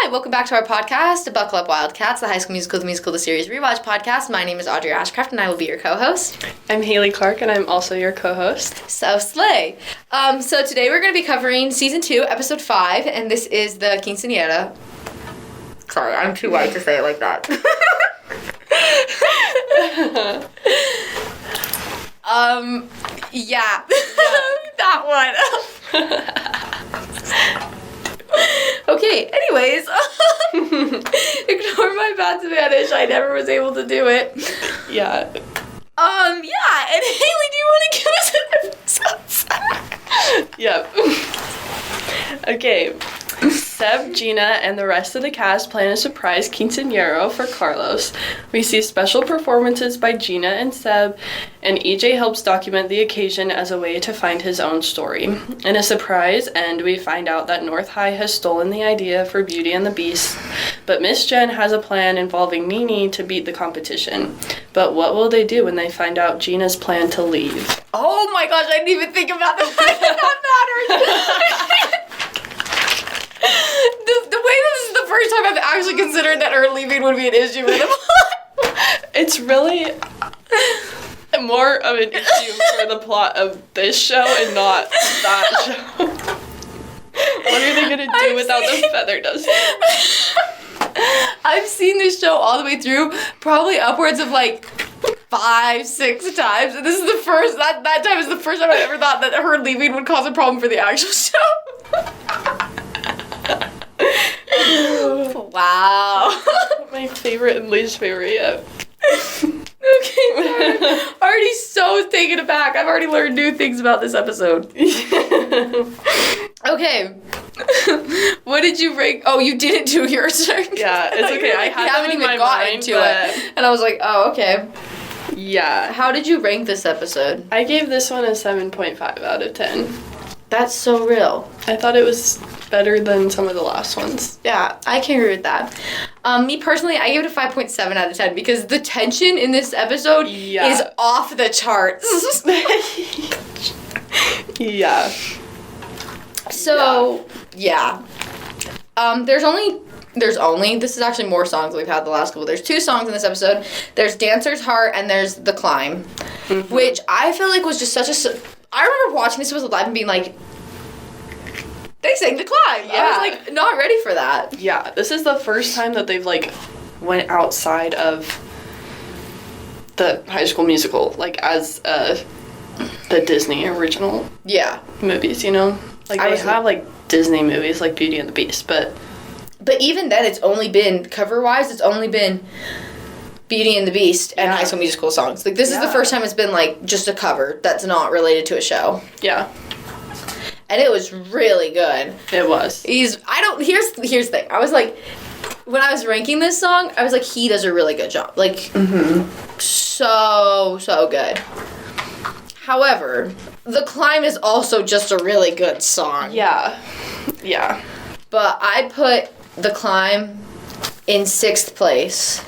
Hi, welcome back to our podcast, Buckle Up Wildcats, the High School Musical, the series Rewatch podcast. My name is Audrey Ashcraft, and I will be your co-host. I'm Haley Clark, and I'm also your co-host. So slay. So today we're going to be covering Season 2, Episode 5, and this is the Quinceanero. Sorry, I'm too white to say it like that. Yeah. That one. Okay, anyways. Ignore my bad Spanish. I never was able to do it. Yeah. Yeah, and Haley, do you want to give us an episode? Yep. Okay. Seb, Gina, and the rest of the cast plan a surprise quinceanero for Carlos. We see special performances by Gina and Seb, and EJ helps document the occasion as a way to find his own story. In a surprise end, we find out that North High has stolen the idea for Beauty and the Beast, but Miss Jen has a plan involving Nene to beat the competition. But what will they do when they find out Gina's plan to leave? Oh my gosh, I didn't even think about the fact that matters. The way this is the first time I've actually considered that her leaving would be an issue with the plot. It's really more of an issue for the plot of this show and not that show. What are they going to do without the feather duster? I've seen this show all the way through, probably upwards of like 5-6 times, and this is the first, that time is the first time I ever thought that her leaving would cause a problem for the actual show. Wow. My favorite and least favorite yet. Okay, sorry. Already so taken aback. I've already learned new things about this episode. Okay. What did you rank? Oh, you didn't do your turn. Yeah, it's okay. I had them in my mind, it. And I was like, oh, okay. Yeah. How did you rank this episode? I gave this one a 7.5 out of 10. That's so real. I thought it was better than some of the last ones. Yeah, I can agree with that. Me personally, I gave it a 5.7 out of 10 because the tension in this episode is off the charts. Yeah. So, yeah. There's only, this is actually more songs than we've had the last couple. There's 2 songs in this episode. There's Dancer's Heart and there's The Climb, which I feel like was just such a... I remember watching this episode live and being like, they sang The Climb. Yeah. I was like, not ready for that. Yeah, this is the first time that they've like went outside of the High School Musical, like as the Disney original movies, you know? Like they have like Disney movies like Beauty and the Beast, but even then it's only been, cover-wise, it's only been Beauty and the Beast and High School Musical songs. Like, this is the first time it's been, like, just a cover that's not related to a show. Yeah. And it was really good. It was. Here's the thing. I was like, when I was ranking this song, I was like, he does a really good job. Like, so good. However, The Climb is also just a really good song. Yeah. Yeah. But I put The Climb in 6th place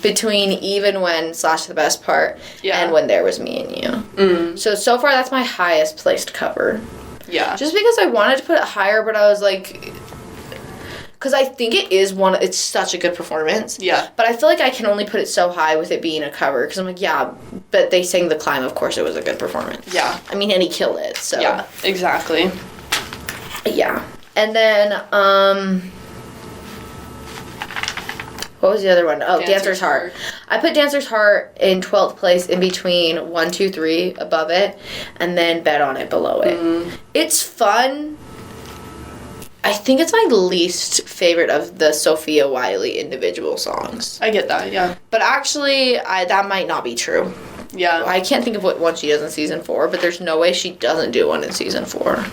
between Even When / The Best Part and When There Was Me and You. So far that's my highest placed cover. Yeah. Just because I wanted to put it higher, but I was like, because I think it's such a good performance. Yeah. But I feel like I can only put it so high with it being a cover, because I'm like, yeah, but they sang The Climb, of course it was a good performance. Yeah. I mean, and he killed it, so. Yeah, exactly. Yeah. And then, what was the other one? Oh, Dancer's Heart. I put Dancer's Heart in 12th place in between 1, 2, 3 above it, and then Bet on It below it. It's fun. I think it's my least favorite of the Sophia Wiley individual songs. I get that, yeah. But actually, that might not be true. Yeah. I can't think of what one she does in season 4, but there's no way she doesn't do one in season 4.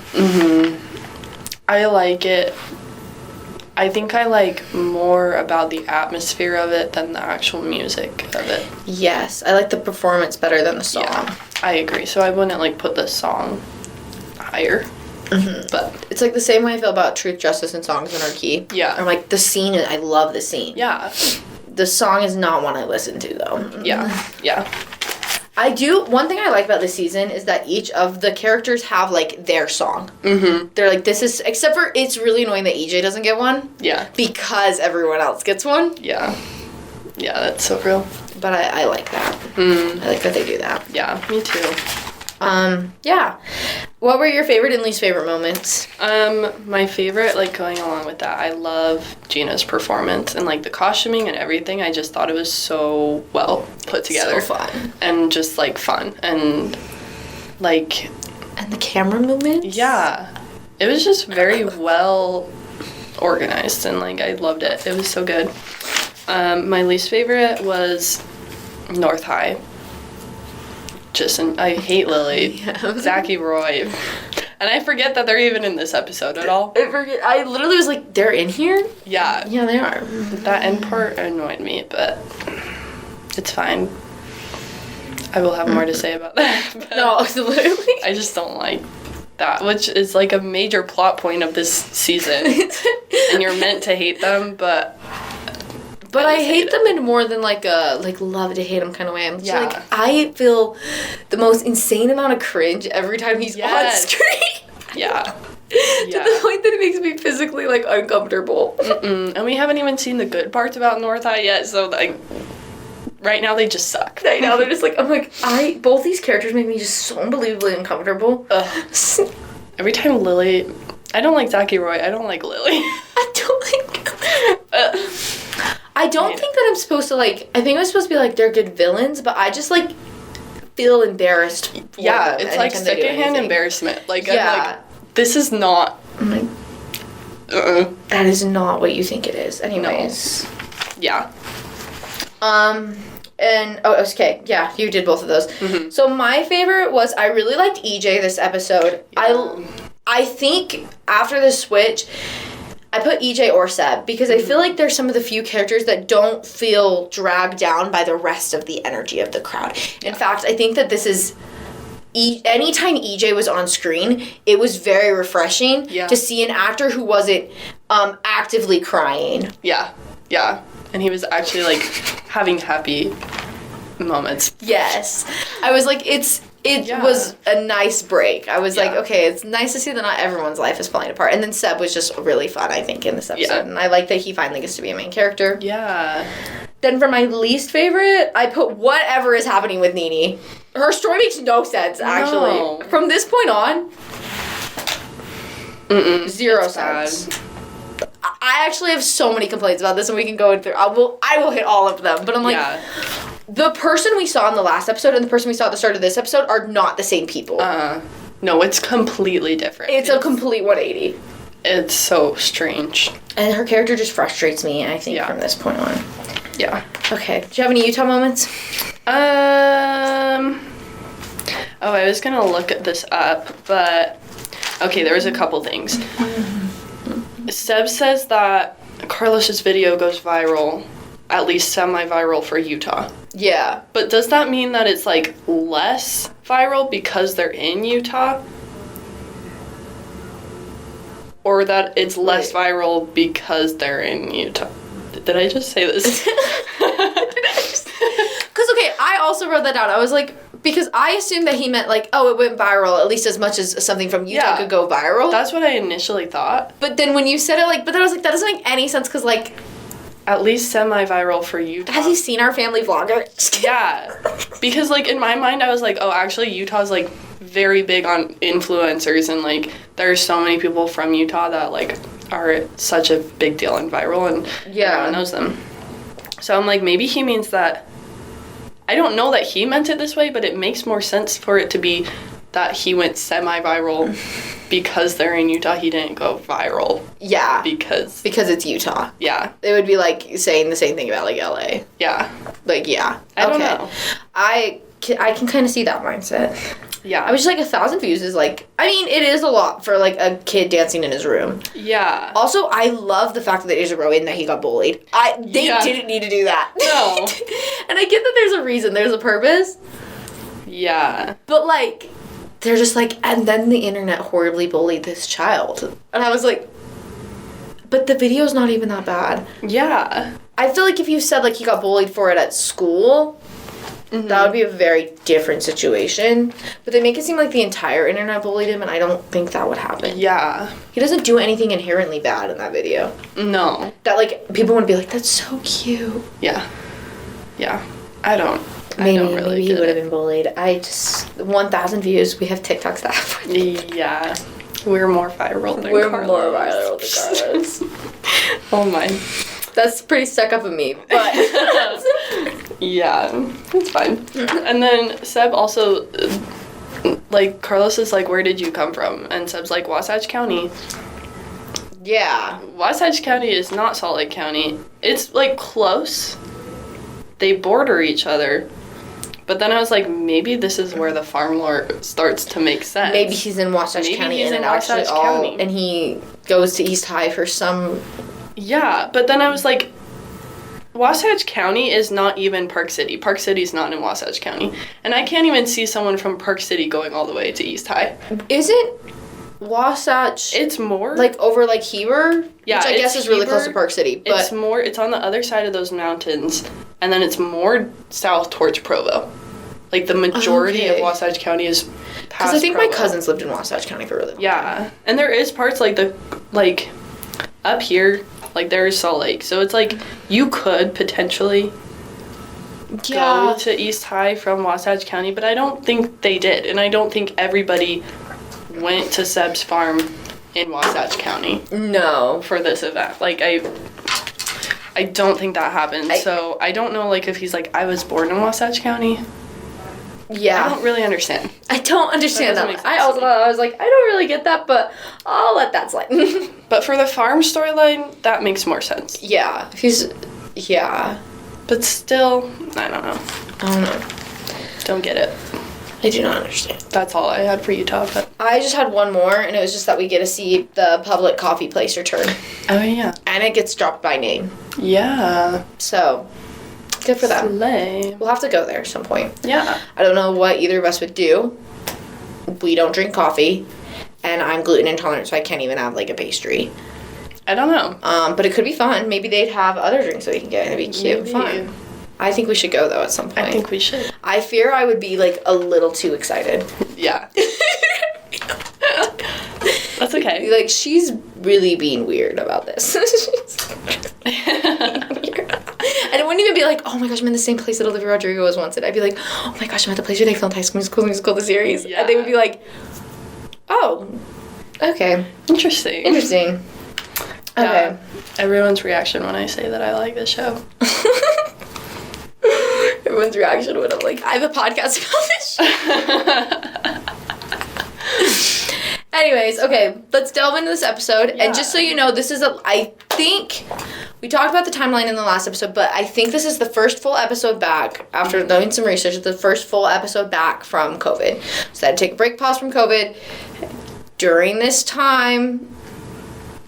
I like it. I think I like more about the atmosphere of it than the actual music of it. Yes, I like the performance better than the song. Yeah, I agree. So I wouldn't like put the song higher. But it's like the same way I feel about Truth, Justice, and Songs in Our Key. Yeah. I'm like, the scene, I love the scene. Yeah. The song is not one I listen to, though. Yeah. Yeah. One thing I like about this season is that each of the characters have, like, their song. Mm-hmm. They're like, this is, except for it's really annoying that EJ doesn't get one. Yeah. Because everyone else gets one. Yeah. Yeah, that's so real. But I like that. I like that they do that. Yeah, me too. Yeah. What were your favorite and least favorite moments? My favorite, like, going along with that, I love Gina's performance and, like, the costuming and everything. I just thought it was so well put together. So fun. And just, like, fun. And, like... And the camera movements? Yeah. It was just very well organized, and, like, I loved it. It was so good. My least favorite was North High. I hate Lily. Yeah. Zachy Roy. And I forget that they're even in this episode at all. I literally was like, they're in here? Yeah. Yeah, they are. That end part annoyed me, but it's fine. I will have more to say about that. No, literally. I just don't like that, which is like a major plot point of this season. And you're meant to hate them, but I hate them in more than like a love to hate them kind of way. I'm just like, I feel the most insane amount of cringe every time he's on screen. Yeah. To the point that it makes me physically like uncomfortable. And we haven't even seen the good parts about North High yet, so like right now they just suck. I know, they're just like, I'm like, both these characters make me just so unbelievably uncomfortable. Every time Lily, I don't like Zachy Roy, I don't like Lily. I don't think that I'm supposed to, like, I think I'm supposed to be like, they're good villains, but I just, like, feel embarrassed for them it's like secondhand embarrassment. Like, I'm like, this is not. I'm like, that is not what you think it is. Anyways. No. Yeah. Okay, yeah, you did both of those. Mm-hmm. So my favorite was, I really liked EJ this episode. Yeah. I think after the switch, I put EJ or Seb because I feel like they're some of the few characters that don't feel dragged down by the rest of the energy of the crowd. In fact, I think that this is... anytime EJ was on screen, it was very refreshing to see an actor who wasn't actively crying. Yeah. And he was actually, like, having happy moments. Yes. I was like, it was a nice break. I was like, okay, it's nice to see that not everyone's life is falling apart. And then Seb was just really fun, I think, in this episode. Yeah. And I like that he finally gets to be a main character. Yeah. Then for my least favorite, I put whatever is happening with Nene. Her story makes no sense, actually. No. From this point on, zero sense. I actually have so many complaints about this, and we can go through. I will hit all of them, but I'm like, the person we saw in the last episode and the person we saw at the start of this episode are not the same people. No, it's completely different. It's a complete 180. It's so strange. And her character just frustrates me, I think, from this point on. Yeah. Okay. Do you have any Utah moments? I was gonna look this up, but okay, there was a couple things. Seb says that Carlos's video goes viral, at least semi-viral for Utah. Yeah. But does that mean that it's, like, less viral because they're in Utah? Or that it's less viral because they're in Utah? Did I just say this? Because, okay, I also wrote that down. I was like, because I assumed that he meant, like, it went viral at least as much as something from Utah could go viral. That's what I initially thought. But then when you said it, like, but then I was like, that doesn't make any sense because, like... At least semi-viral for Utah. Has he seen our family vlogger? Yeah. Because, like, in my mind, I was like, actually, Utah's, like, very big on influencers, and, like, there are so many people from Utah that, like, are such a big deal and viral, and everyone knows them. So I'm like, maybe he means that... I don't know that he meant it this way, but it makes more sense for it to be that he went semi-viral because they're in Utah. He didn't go viral. Yeah. Because it's Utah. Yeah. It would be like saying the same thing about, like, LA. Yeah. Like, yeah. I don't know. I can kind of see that mindset. Yeah. I was just like, 1,000 views is like, I mean, it is a lot for, like, a kid dancing in his room. Yeah. Also, I love the fact that there's a row in that he got bullied. They didn't need to do that. No. And I get that there's a reason, there's a purpose. Yeah. But, like, they're just like, and then the internet horribly bullied this child. And I was like, but the video's not even that bad. Yeah. I feel like if you said, like, he got bullied for it at school... that would be a very different situation. But they make it seem like the entire internet bullied him, and I don't think that would happen. Yeah. He doesn't do anything inherently bad in that video. No. That, like, people would be like, that's so cute. Yeah. Yeah. I don't Maybe really he would have been bullied. 1,000 views. We have TikToks that have. Yeah. We're more viral than We're Carlos. more viral than Carlos. Oh my. That's pretty stuck up of me, but. Yeah, it's fine. And then Seb also, like, Carlos is like, where did you come from? And Seb's like, Wasatch County. Yeah. Wasatch County is not Salt Lake County. It's, like, close. They border each other. But then I was like, maybe this is where the farm lore starts to make sense. Maybe he's in Wasatch County and it actually all, and he goes to East High for some. Yeah, but then I was like, Wasatch County is not even Park City. Park City's not in Wasatch County. And I can't even see someone from Park City going all the way to East High. Isn't Wasatch... It's more... like, over, like, Heber? Yeah, which I guess is really close to Park City, but... It's on the other side of those mountains, and then it's more south towards Provo. Like, the majority of Wasatch County is past Because I think Provo. my cousins lived in Wasatch County for a really long time. Yeah, and there is parts, like, up here... Like, there is Salt Lake. So it's like, you could potentially go to East High from Wasatch County, but I don't think they did. And I don't think everybody went to Seb's farm in Wasatch County. No. For this event. Like, I don't think that happened. So I don't know, like, if he's like, I was born in Wasatch County. Yeah. I don't really understand. I don't understand that. I was like, I don't really get that, but I'll let that slide. But for the farm storyline, that makes more sense. Yeah. Yeah. But still, I don't know. I don't know. Don't get it. I do not understand. That's all I had for Utah, but... I just had one more, and it was just that we get to see the public coffee place return. Oh, yeah. And it gets dropped by name. Yeah. So... good for them. Slay. We'll have to go there at some point. Yeah. I don't know what either of us would do. We don't drink coffee, and I'm gluten intolerant, so I can't even have, like, a pastry. I don't know. But it could be fun. Maybe they'd have other drinks that we can get, and it'd be cute and fun. I think we should go, though, at some point. I think we should. I fear I would be, like, a little too excited. Yeah. That's okay. Like, she's really being weird about this. And it wouldn't even be like, oh my gosh, I'm in the same place that Olivia Rodrigo was once. And I'd be like, oh my gosh, I'm at the place where they filmed High School Musical, the series. Yeah. And they would be like, oh, okay. Interesting. Okay. Yeah. Everyone's reaction when I say that I like this show. Everyone's reaction when I'm like, I have a podcast about this show. Anyways, okay, let's delve into this episode. Yeah. And just so you know, this is I think we talked about the timeline in the last episode, but I think this is the first full episode back, after doing some research, the first full episode back from COVID. So I had to take a break, pause from COVID. During this time,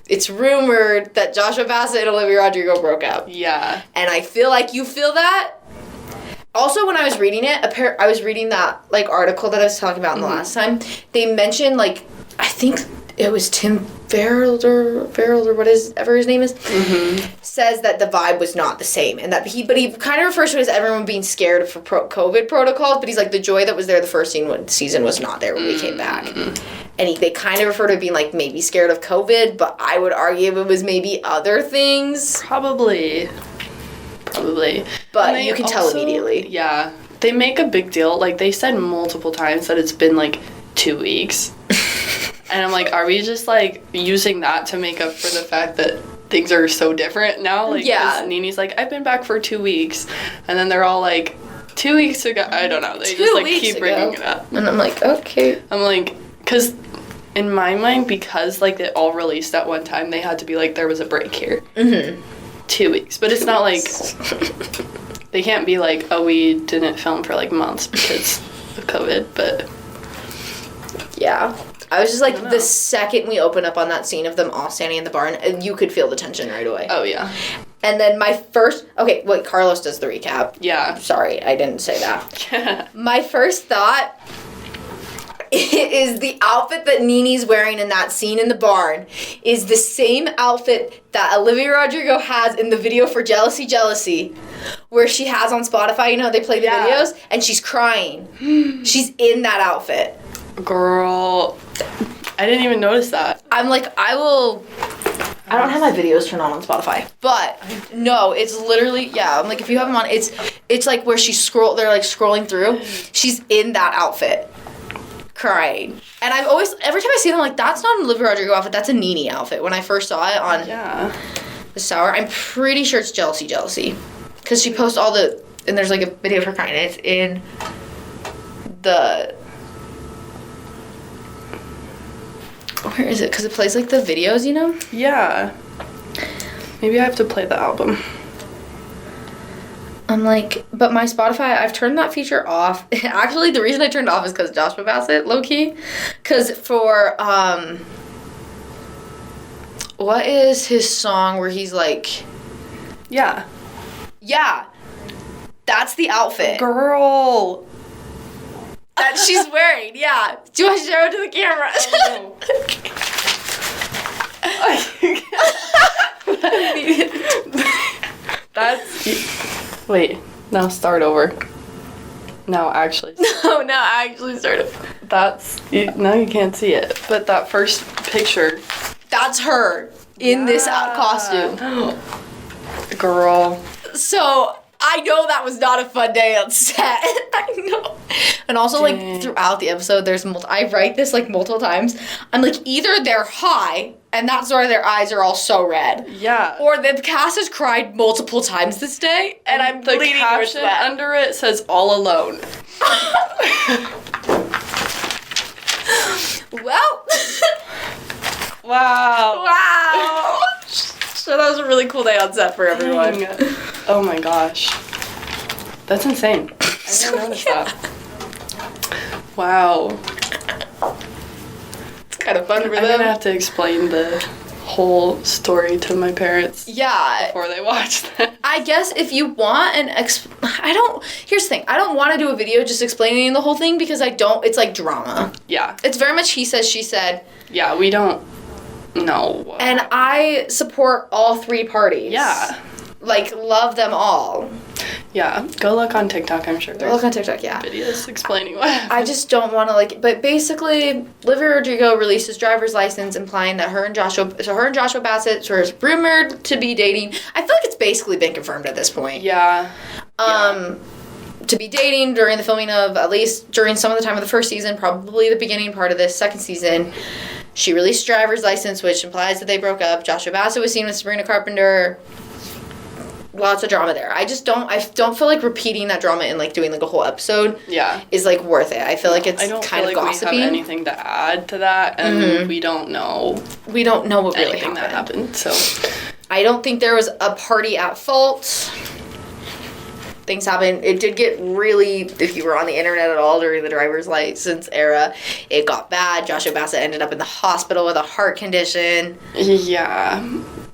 it's rumored that Joshua Bassett and Olivia Rodrigo broke up. Yeah. And I feel like you feel that. Also, when I was reading it, I was reading that, like, article that I was talking about in the last time. They mentioned, like, I think it was Tim Farrell or whatever his name is, says that the vibe was not the same. And that he kind of refers to it as everyone being scared for COVID protocols, but he's like, the joy that was there the first season was not there when we came back. And they kind of refer to it being, like, maybe scared of COVID, but I would argue it was maybe other things. Probably. But you can tell immediately. Yeah. They make a big deal. Like, they said multiple times that it's been, like, 2 weeks. And I'm like, are we just, like, using that to make up for the fact that things are so different now? Like, yeah. Nini's like, I've been back for 2 weeks. And then they're all like, 2 weeks ago. I don't know. They just, like, keep bringing it up. And I'm like, okay. I'm like, because in my mind, because, like, it all released at one time, they had to be like, there was a break here. 2 weeks. But it's not like, they can't be like, oh, we didn't film for, like, months because of COVID, but... Yeah. I was just like, the second we open up on that scene of them all standing in the barn, you could feel the tension right away. Oh, yeah. And then Carlos does the recap. Yeah. Sorry, I didn't say that. My first thought is the outfit that Nene's wearing in that scene in the barn is the same outfit that Olivia Rodrigo has in the video for Jealousy, Jealousy, where she has on Spotify, you know, they play the videos, and she's crying. She's in that outfit. Girl, I didn't even notice that. I'm like, I don't have my videos turned on Spotify, but no, it's literally, I'm like, if you have them on, it's like where they're like scrolling through, she's in that outfit, crying. And every time I see them, I'm like, that's not an Olivia Rodrigo outfit, that's a Nene outfit. When I first saw it on the Sour, I'm pretty sure it's Jealousy, Jealousy, because she posts and there's like a video of her crying, and it's in where is it? Because it plays, like, the videos, you know? Yeah. Maybe I have to play the album. I'm like, but my Spotify, I've turned that feature off. Actually, the reason I turned it off is because Joshua Bassett, low-key. Because for, what is his song where he's like... Yeah. Yeah. That's the outfit. Girl. That she's wearing, yeah. Do I show it to the camera? That's... Wait, now start over. Now actually start. No, actually start over. Now you can't see it, but that first picture. That's her in this costume. Girl. So... I know that was not a fun day on set. I know. And also, like, throughout the episode, I write this, like, multiple times. I'm like, either they're high, and that's why their eyes are all so red. Yeah. Or the cast has cried multiple times this day, and I'm bleeding towards caption that. under it says, all alone. Well. Wow. So that was a really cool day on set for everyone. Oh my gosh. That's insane. I didn't notice that. Wow. It's kind of fun for them. I'm gonna have to explain the whole story to my parents. Yeah. Before they watch that. I guess if you want here's the thing. I don't want to do a video just explaining the whole thing because it's like drama. Yeah. It's very much he says, she said. Yeah, we don't know. And I support all three parties. Yeah. Like, love them all. Yeah, go look on TikTok, I'm sure there's look on TikTok, yeah. videos explaining what happened. I just don't want to, but basically, Olivia Rodrigo released his driver's license implying that her and Joshua Bassett were rumored to be dating. I feel like it's basically been confirmed at this point. Yeah. To be dating during the filming of, at least during some of the time of the first season, probably the beginning part of this second season. She released driver's license, which implies that they broke up. Joshua Bassett was seen with Sabrina Carpenter. Lots of drama there. I don't feel like repeating that drama and, like, doing, like, a whole episode is, like, worth it. I feel like it's kind of gossipy. We have anything to add to that, and we don't know. We don't know what really happened. So I don't think there was a party at fault. Things happened. It did get really, if you were on the internet at all during the driver's license era, it got bad. Joshua Bassett ended up in the hospital with a heart condition. Yeah.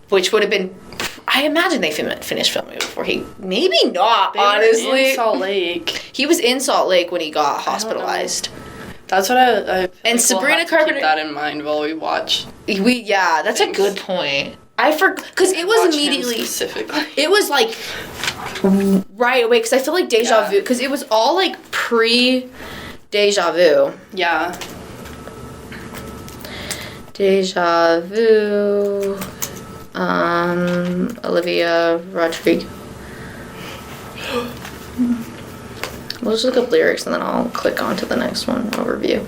Which would have been... I imagine they finished filming before he... Maybe not, honestly. Were in Salt Lake. He was in Salt Lake when he got hospitalized. That's what I and Sabrina Carpenter... keep that in mind while we watch. That's a good point. I forgot... Because it was immediately... Specifically. It was, like, right away. Because I feel like Deja Vu... Because it was all, like, pre-Deja Vu. Yeah. Deja Vu... Olivia Rodrigo. We'll just look up lyrics and then I'll click on to the next one, overview.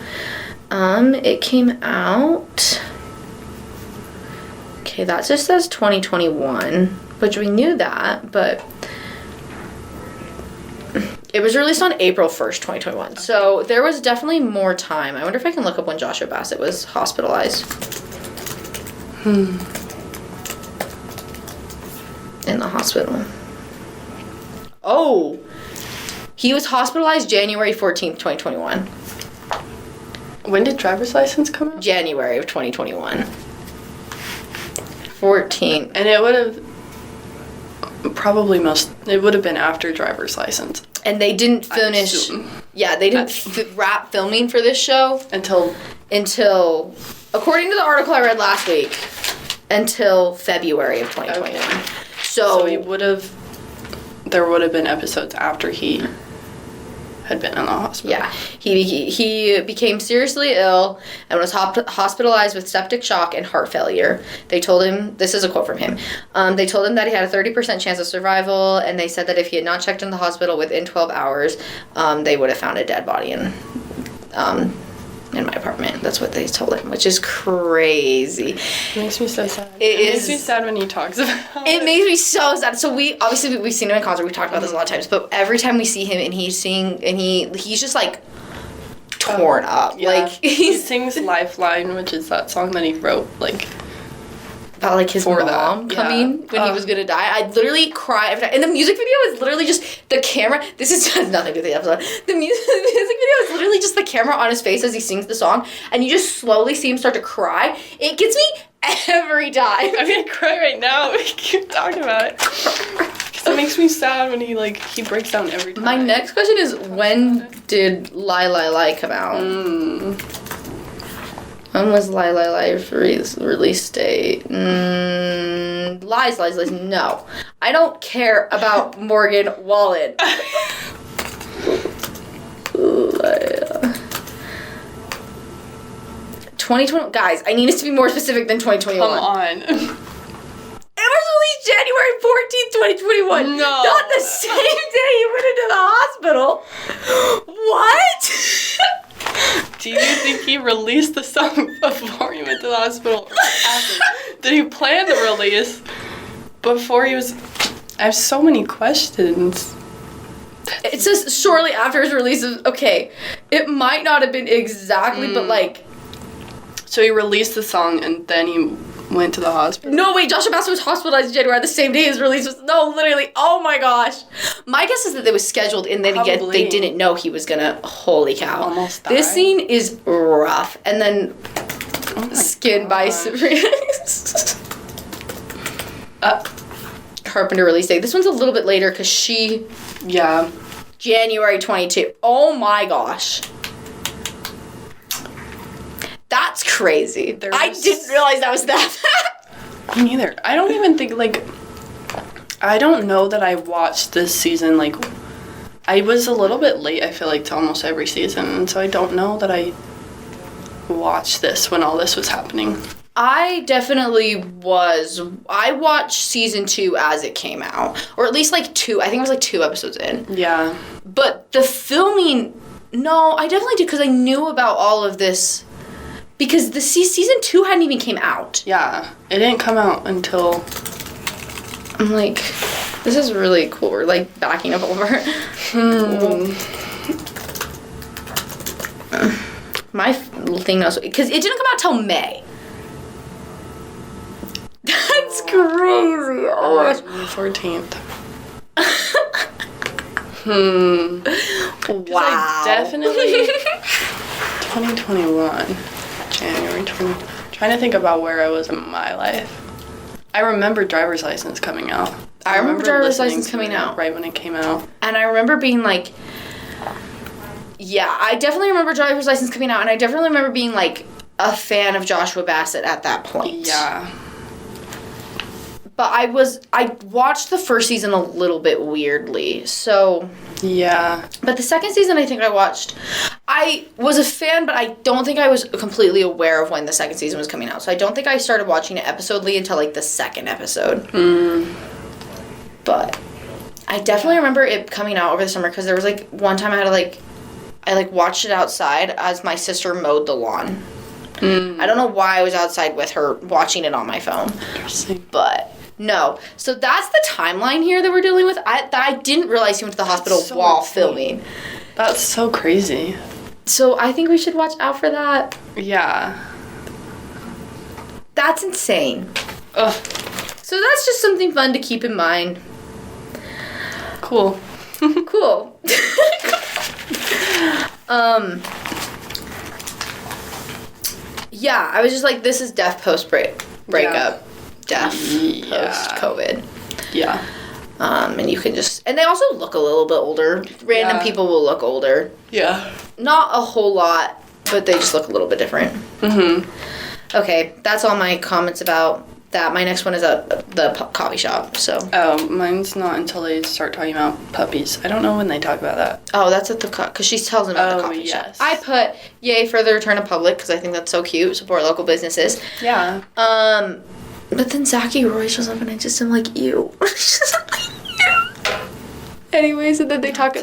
It came out... Okay, that just says 2021, which we knew that, but... It was released on April 1st, 2021, so there was definitely more time. I wonder if I can look up when Joshua Bassett was hospitalized. In the hospital. Oh! He was hospitalized January 14th, 2021. When did driver's license come out? January of 2021. 14. And it would have... Probably it would have been after driver's license. And they didn't finish. Yeah, they didn't wrap filming for this show until, according to the article I read last week, until February of 2021. Okay. So there would have been episodes after he had been in the hospital. Yeah, he became seriously ill and was hospitalized with septic shock and heart failure. They told him, this is a quote from him, they told him that he had a 30% chance of survival, and they said that if he had not checked in the hospital within 12 hours, they would have found a dead body in my apartment. That's what they told him, which is crazy. It makes me so sad. It makes me sad when he talks about it. It makes me so sad. So we've seen him in concert. We talked about this a lot of times, but every time we see him and he's just like torn up. Yeah. Like he sings Lifeline, which is that song that he wrote about like his mom coming when he was gonna die. I'd literally cry every time. And the music video is literally just the camera. This has nothing to do with the episode. The music video is literally just the camera on his face as he sings the song, and you just slowly see him start to cry. It gets me every time. I'm gonna cry right now. We keep talking about it. Because it makes me sad when he breaks down every time. My next question is, when did Lie Lie Lie come out? When was Lie Lie Lie's release date? Lies. No. I don't care about Morgan Wallen. 2020, guys, I need us to be more specific than 2021. Come on. It was released January 14th, 2021. No. Not the same day he went into the hospital. What? Do you think he released the song before he went to the hospital or after? Did he plan the release before he was... I have so many questions. It says shortly after his release of... Okay, it might not have been exactly, but like... So he released the song and then he went to the hospital? No, wait, Joshua Bassett was hospitalized in January the same day his release was... No, literally, oh my gosh. My guess is that it was scheduled and then again, they didn't know he was gonna... Holy cow. Almost died. This scene is rough. And then... Skinned by Sabrina. Carpenter release date. This one's a little bit later because she... Yeah. January 22. Oh my gosh. That's crazy. I didn't realize that was that. Me neither. I don't even think, I don't know that I watched this season, I was a little bit late, I feel like, to almost every season, and so I don't know that I watched this when all this was happening. I definitely was. I watched season 2 as it came out. Or at least, 2. I think it was, 2 episodes in. Yeah. But the filming... No, I definitely did, because I knew about all of this... Because the season 2 hadn't even came out. Yeah. It didn't come out until... I'm like, this is really cool. We're, backing up over. My thing knows... Because it didn't come out till May. That's crazy. Oh my gosh. May 14th. Wow. Definitely 2021. January 20. Trying to think about where I was in my life. I remember driver's license coming out. I remember driver's license coming out. Right when it came out. And I remember being yeah, I definitely remember driver's license coming out, and I definitely remember being a fan of Joshua Bassett at that point. Yeah. But I watched the first season a little bit weirdly, so... Yeah. But the second season I think I watched, I was a fan, but I don't think I was completely aware of when the second season was coming out. So I don't think I started watching it episodely until the second episode. But I definitely remember it coming out over the summer because there was one time I had to I watched it outside as my sister mowed the lawn. I don't know why I was outside with her watching it on my phone. Interesting. But... No. So that's the timeline here that we're dealing with. I didn't realize he went to the hospital while filming. That's so crazy. So I think we should watch out for that. Yeah. That's insane. Ugh. So that's just something fun to keep in mind. Cool. Cool. Yeah, I was just this is death post breakup. Death post-COVID. Yeah. And you can just... And they also look a little bit older. Random people will look older. Yeah. Not a whole lot, but they just look a little bit different. Mm-hmm. Okay, that's all my comments about that. My next one is at the coffee shop, so... Oh, mine's not until they start talking about puppies. I don't know when they talk about that. Oh, that's at the... Because she tells them about the coffee shop. I put, yay for the return of public, because I think that's so cute. Support local businesses. Yeah. But then Zachy Roy shows up, and I just am like, ew. Anyways, and then they talk...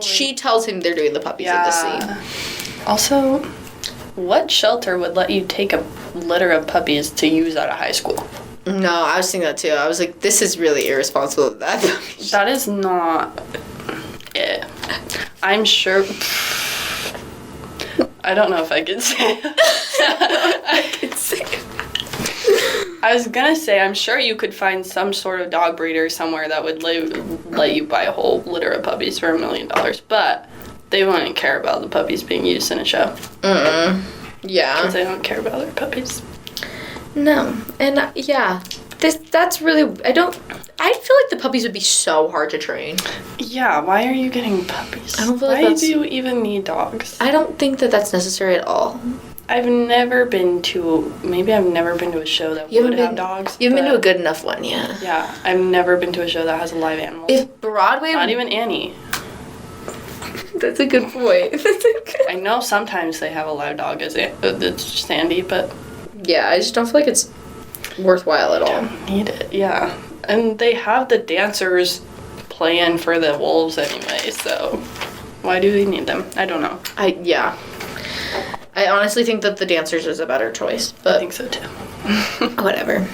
She tells him they're doing the puppies in the scene. Also, what shelter would let you take a litter of puppies to use at a high school? No, I was thinking that too. I was like, this is really irresponsible of that. That is not it. I'm sure... I don't know if I can say it. I can say it. I was gonna say, I'm sure you could find some sort of dog breeder somewhere that would let you buy a whole litter of puppies for $1 million, but they wouldn't care about the puppies being used in a show. Yeah. Because they don't care about their puppies. No. And, that's really... I feel like the puppies would be so hard to train. Yeah, why are you getting puppies? I don't feel like Why do you even need dogs? I don't think that that's necessary at all. I've never been to a show that would have dogs. You haven't been to a good enough one, yeah. Yeah, I've never been to a show that has a live animal. If Broadway... Not even Annie. That's a good point. I know sometimes they have a live dog as Sandy, but... Yeah, I just don't feel like it's worthwhile at all. Don't need it, yeah. And they have the dancers playing for the wolves anyway, so why do they need them? I don't know. I honestly think that the dancers is a better choice, but... I think so, too. Whatever.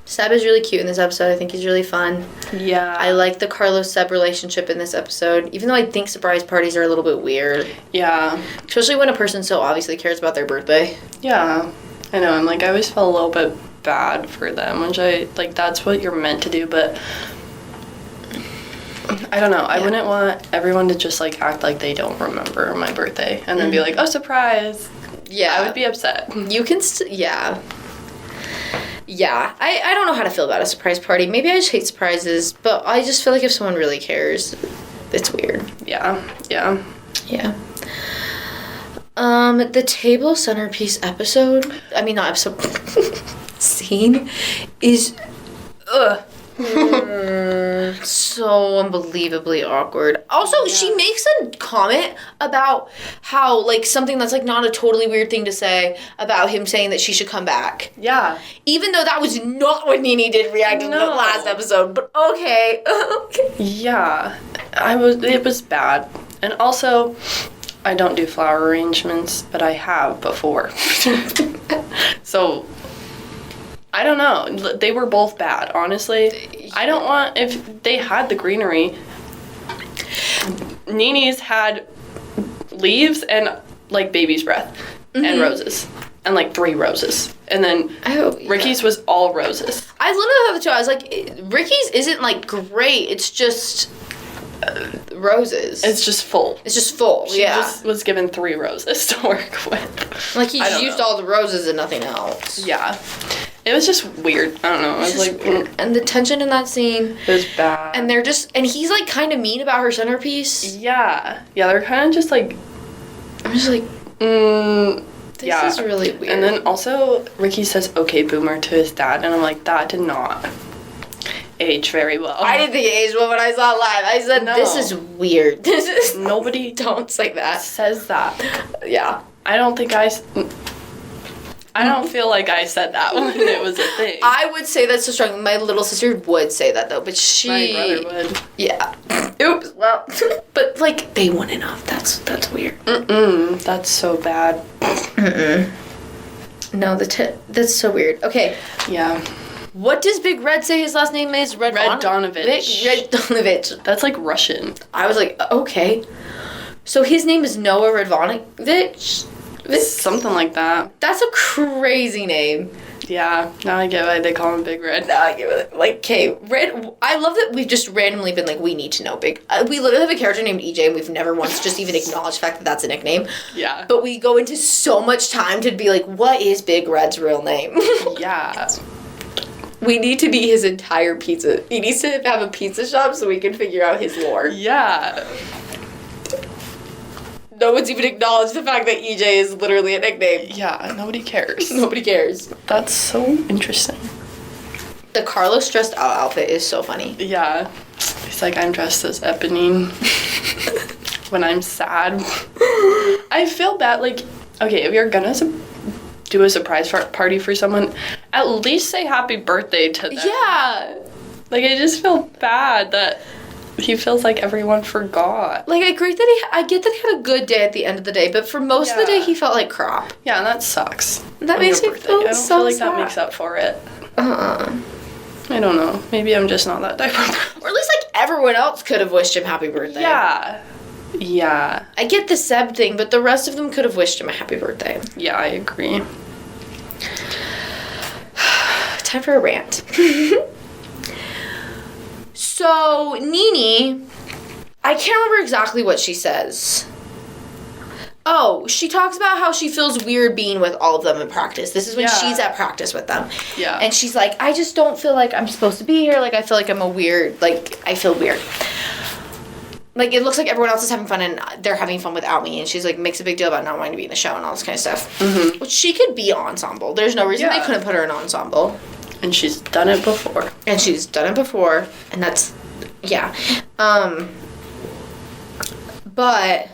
Seb is really cute in this episode. I think he's really fun. Yeah. I like the Carlos-Seb relationship in this episode, even though I think surprise parties are a little bit weird. Yeah. Especially when a person so obviously cares about their birthday. Yeah. I know, and, I always felt a little bit bad for them, which that's what you're meant to do, but... I don't know. I wouldn't want everyone to just, act like they don't remember my birthday and then be like, oh, surprise. Yeah. I would be upset. You can yeah. Yeah. I don't know how to feel about a surprise party. Maybe I just hate surprises, but I just feel like if someone really cares, it's weird. Yeah. Yeah. Yeah. The table centerpiece scene is... so unbelievably awkward. Also, she makes a comment about how, something that's, not a totally weird thing to say about him saying that she should come back. Yeah. Even though that was not what Nene did reacting to the last episode, but okay. Yeah. It was bad. And also, I don't do flower arrangements, but I have before. So... I don't know. They were both bad, honestly. I don't want... If they had the greenery... Nene's had leaves and, baby's breath. And roses. And, 3 roses. And then Ricky's was all roses. I literally have the two. I was like, Ricky's isn't, great. It's just... roses. It's just full. She just was given 3 roses to work with. He's used all the roses and nothing else. Yeah. It was just weird. I don't know. I was weird. And the tension in that scene. It was bad. And and he's kind of mean about her centerpiece. Yeah. Yeah, they're kind of just I'm just this is really weird. And then also, Ricky says, okay, boomer, to his dad. And I'm like, that did not age very well. I didn't think it aged well when I saw it live. I said, this is weird. Nobody don't say that. Says that. Yeah. I don't feel like I said that when it was a thing. I would say that so strongly. My little sister would say that, though, but My brother would. Yeah. Oops. Well, but, they wouldn't have. That's weird. That's so bad. No, that's so weird. Okay. Yeah. What does Big Red say his last name is? Redonovich. Redonovich. That's Russian. I was like, okay. So his name is Noah Redonovich? Something like that. That's a crazy name. Yeah, now I get why they call him Big Red. Now I get it. Okay, Red... I love that we've just randomly been we need to know Big... we literally have a character named EJ, and we've never once just even acknowledged the fact that that's a nickname. Yeah. But we go into so much time to be what is Big Red's real name? Yeah. We need to be his entire pizza. He needs to have a pizza shop so we can figure out his lore. Yeah. No one's even acknowledged the fact that EJ is literally a nickname. Yeah, nobody cares. Nobody cares. That's so interesting. The Carlos dressed out outfit is so funny. Yeah. He's like, I'm dressed as Eponine when I'm sad. I feel bad, like, okay, if you're gonna do a surprise party for someone, at least say happy birthday to them. Yeah. Like, I just feel bad that he feels like everyone forgot. Like, I get that he had a good day at the end of the day, but for most of the day, he felt like crap. Yeah, and that sucks. That makes me feel so I don't feel like sad. that makes up for it. I don't know. Maybe I'm just not that type of person. Or at least, like, everyone else could have wished him happy birthday. Yeah. Yeah. I get the Seb thing, but the rest of them could have wished him a happy birthday. Yeah, I agree. Time for a rant. So, Nene, I can't remember exactly what she says. Oh, she talks about how she feels weird being with all of them in practice. This is when she's at practice with them. Yeah. And she's like, I just don't feel like I'm supposed to be here. Like, I feel like I'm I feel weird. Like, it looks like everyone else is having fun and they're having fun without me. And she's like, makes a big deal about not wanting to be in the show and all this kind of stuff. Mm-hmm. Which she could be ensemble. There's no reason they couldn't put her in ensemble. And she's done it before. And that's, yeah. But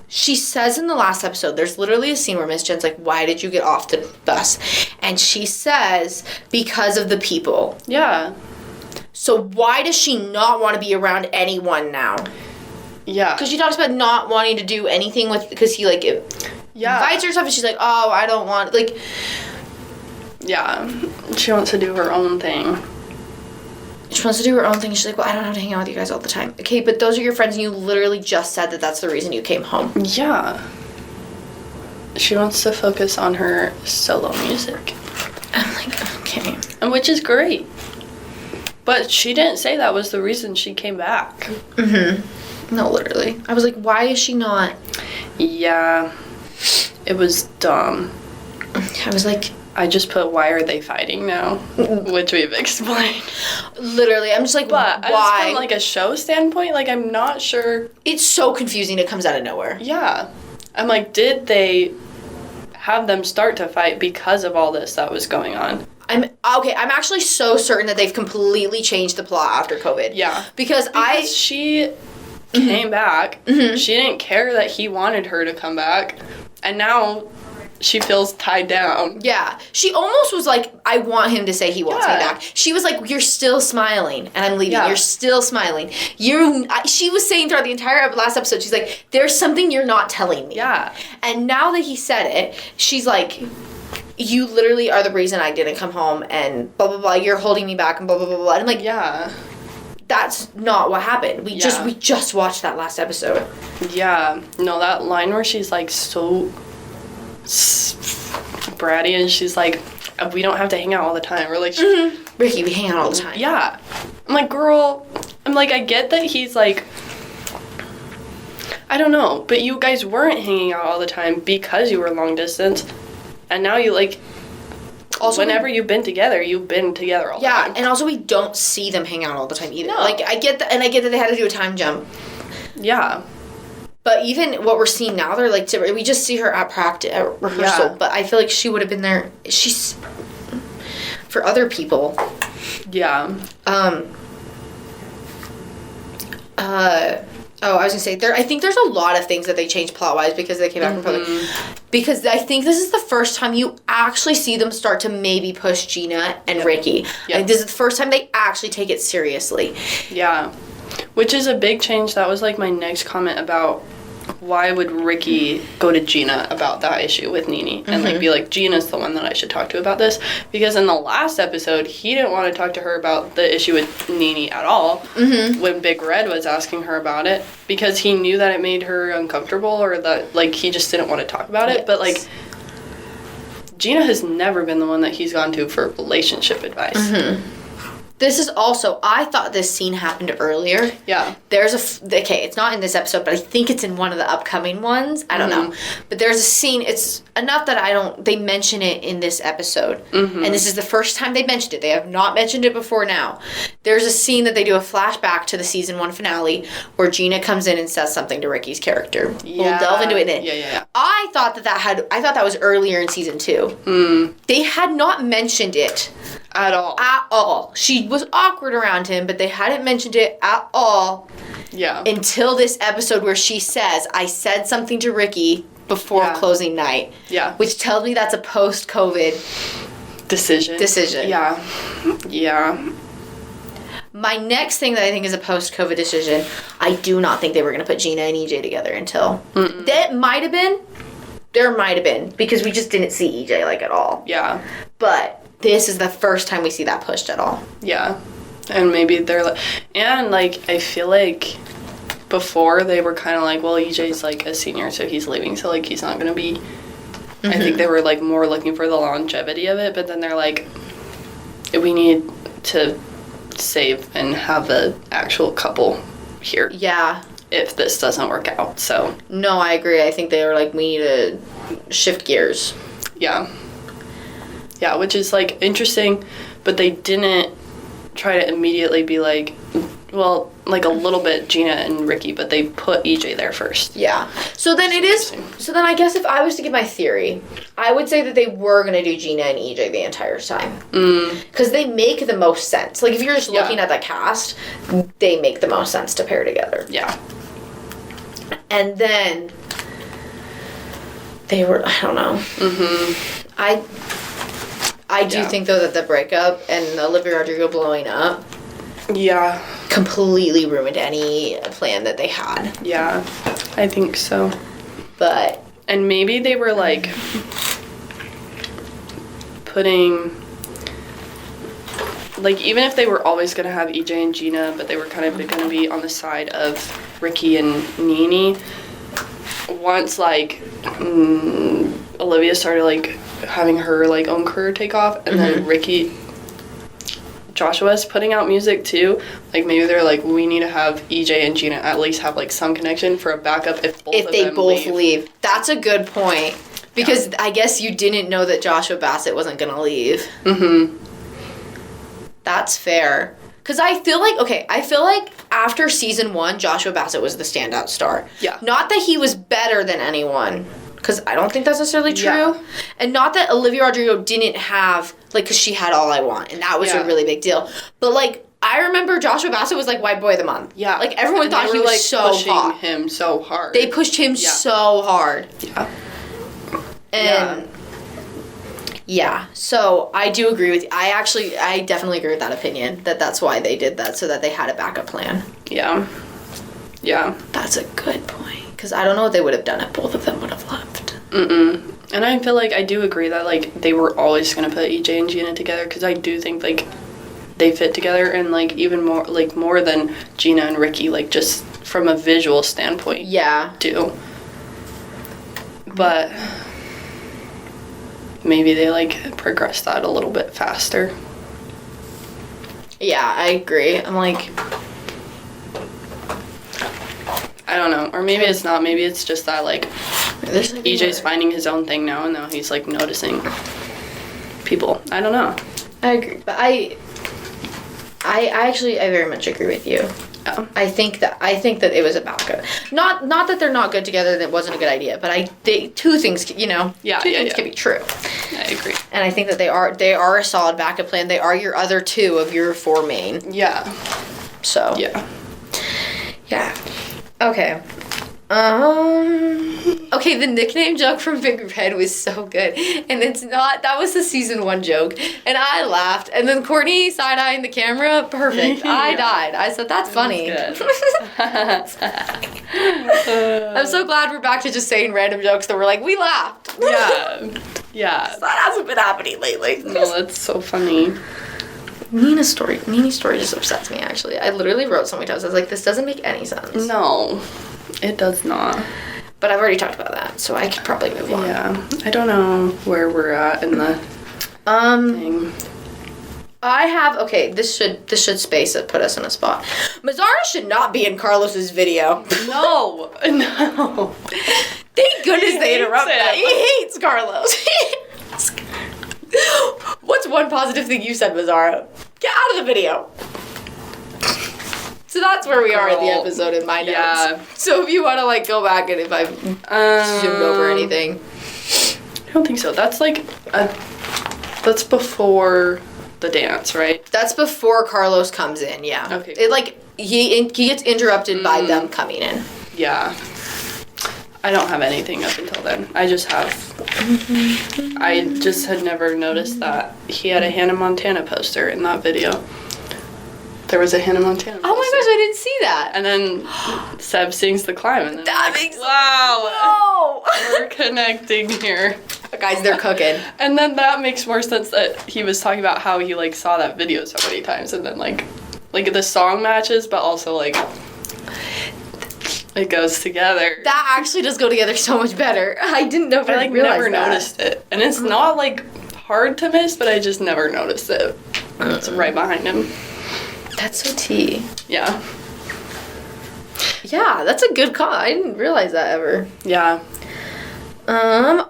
she says in the last episode, there's literally a scene where Miss Jen's like, why did you get off the bus? And she says, because of the people. Yeah. So why does she not want to be around anyone now? Yeah. Because she talks about not wanting to do anything because he, like, invites her stuff, and she's like, oh, I don't want, like... Yeah. She wants to do her own thing. She wants to do her own thing. She's like, well, I don't have to hang out with you guys all the time. Okay, but those are your friends, and you literally just said that that's the reason you came home. Yeah. She wants to focus on her solo music. I'm like, okay. And which is great. But she didn't say that was the reason she came back. Mm-hmm. No, literally. I was like, why is she not? Yeah. It was dumb. I was like... I just put, why are they fighting now? Which we've explained. Literally, I'm just like, but why? Just from, like, a show standpoint, like, I'm not sure. It's so confusing. It comes out of nowhere. Yeah. I'm like, did they have them start to fight because of all this that was going on? I'm actually so certain that they've completely changed the plot after COVID. Yeah. Because she came back. Mm-hmm. She didn't care that he wanted her to come back. And now... she feels tied down. Yeah. She almost was like, I want him to say he wants me back. She was like, you're still smiling, and I'm leaving. Yeah. You're still smiling. She was saying throughout the entire last episode, she's like, there's something you're not telling me. Yeah. And now that he said it, she's like, you literally are the reason I didn't come home, and blah, blah, blah. You're holding me back, and blah, blah, blah, blah. And I'm like, yeah. That's not what happened. We just watched that last episode. Yeah. No, that line where she's like so... bratty, and she's like, we don't have to hang out all the time. We're like, Ricky, we hang out all the time. Yeah. I'm like, girl, I get that he's like, I don't know, but you guys weren't hanging out all the time because you were long distance, and now you, like, also whenever you've been together all the time. Yeah, and also we don't see them hang out all the time either. No. Like, I get that they had to do a time jump. Yeah. But even what we're seeing now, they're like, we just see her at practice, at rehearsal. Yeah. But I feel like she would have been there. She's for other people. Yeah. I was gonna say I think there's a lot of things that they changed plot wise because they came back from public. Because I think this is the first time you actually see them start to maybe push Gina and Ricky. Yep. Like, this is the first time they actually take it seriously. Yeah. Which is a big change. That was, like, my next comment about why would Ricky go to Gina about that issue with Nene and, like, be like, Gina's the one that I should talk to about this. Because in the last episode, he didn't want to talk to her about the issue with Nene at all when Big Red was asking her about it because he knew that it made her uncomfortable or that, like, he just didn't want to talk about it. But, like, Gina has never been the one that he's gone to for relationship advice. This is also, I thought this scene happened earlier. Yeah. There's okay, it's not in this episode, but I think it's in one of the upcoming ones. I don't know. But there's a scene, it's enough that they mention it in this episode. And this is the first time they mentioned it. They have not mentioned it before now. There's a scene that they do a flashback to the season 1 finale where Gina comes in and says something to Ricky's character. Yeah. We'll delve into it in. Yeah. I thought that was earlier in season 2. They had not mentioned it. At all. She was awkward around him, but they hadn't mentioned it at all. Yeah. Until this episode where she says, I said something to Ricky before closing night. Yeah. Which tells me that's a post-COVID decision. Yeah. My next thing that I think is a post-COVID decision, I do not think they were going to put Gina and EJ together until... That might have been. There might have been. Because we just didn't see EJ, like, at all. Yeah. But... this is the first time we see that pushed at all. Yeah. And maybe they're like... And, like, I feel like before they were kind of like, well, EJ's, like, a senior, so he's leaving, so, like, he's not going to be... I think they were, like, more looking for the longevity of it, but then they're like, we need to save and have the actual couple here. Yeah. If this doesn't work out, so... No, I agree. I think they were like, we need to shift gears. Yeah. Yeah, which is, like, interesting, but they didn't try to immediately be like, well, like, a little bit Gina and Ricky, but they put EJ there first. Yeah. So then I guess if I was to give my theory, I would say that they were going to do Gina and EJ the entire time. Because they make the most sense. Like, if you're just looking at the cast, they make the most sense to pair together. Yeah. And then they were, I don't know. I do think, though, that the breakup and Olivia Rodrigo blowing up completely ruined any plan that they had. Yeah, I think so. But... And maybe they were, like, putting... Like, even if they were always going to have EJ and Gina, but they were kind of going to be on the side of Ricky and Nene, once, like, Olivia started, like... having her, like, own career take off, and then Joshua's putting out music too. Like, maybe they're like, we need to have EJ and Gina at least have, like, some connection for a backup if they both leave. That's a good point, because I guess you didn't know that Joshua Bassett wasn't gonna leave. That's fair. Because I feel like after season 1, Joshua Bassett was the standout star. Yeah. Not that he was better than anyone. Because I don't think that's necessarily true. Yeah. And not that Olivia Rodrigo didn't have, like, because she had All I Want. And that was a really big deal. But, like, I remember Joshua Bassett was, like, White Boy of the Month. Yeah. Like, everyone thought he was, like, so pushing hot. Him so hard. They pushed him so hard. Yeah. And... Yeah. So, I do agree with you. I definitely agree with that opinion. That's why they did that. So that they had a backup plan. Yeah. Yeah. That's a good point. Because I don't know what they would have done if both of them would have left. And I feel like I do agree that, like, they were always going to put EJ and Gina together, because I do think, like, they fit together, and, like, even more than Gina and Ricky, like, just from a visual standpoint. Yeah. Too. But maybe they, like, progressed that a little bit faster. Yeah, I agree. I'm like... I don't know. Or maybe it's not. Maybe it's just that, like, EJ's finding his own thing now, and now he's, like, noticing people. I don't know. I agree. But I very much agree with you. Oh. I think that it was a backup. Not that they're not good together, that wasn't a good idea, but two things, you know, two things can be true. I agree. And I think that they are a solid backup plan. They are your other two of your 4 main. Yeah. So. Yeah. Yeah. Okay. Okay, the nickname joke from Big Red was so good. And that was the season 1 joke. And I laughed. And then Courtney side-eyeing the camera, perfect. I died. I said, that's funny. I'm so glad we're back to just saying random jokes that we're like, we laughed. Yeah. That hasn't been happening lately. No, that's so funny. Nene's story just upsets me, actually. I literally wrote so many times. I was like, this doesn't make any sense. No, it does not. But I've already talked about that, so I could probably move on. Yeah. I don't know where we're at in the thing. Okay, this should space it, put us in a spot. Mazzara should not be in Carlos's video. No. Thank goodness they interrupt him. that. He hates Carlos. What's one positive thing you said, Mazzara? Get out of the video. So that's where we are in the episode in my notes. Yeah. So if you want to like go back and if I've zoomed over anything. I don't think so. That's like that's before the dance, right? That's before Carlos comes in, yeah. Okay. It like he gets interrupted by them coming in. Yeah. I don't have anything up until then. I just had never noticed that he had a Hannah Montana poster in that video. There was a Hannah Montana poster. Oh my gosh, I didn't see that. And then Seb sings The Climb. And then That makes wow. We're connecting here. Guys, they're cooking. And then that makes more sense that he was talking about how he like saw that video so many times and then like the song matches but also like it goes together. That actually does go together so much better. I didn't know if I never noticed it. And it's not like hard to miss, but I just never noticed it. It's right behind him. That's so tea. Yeah. Yeah, that's a good call. I didn't realize that ever. Yeah.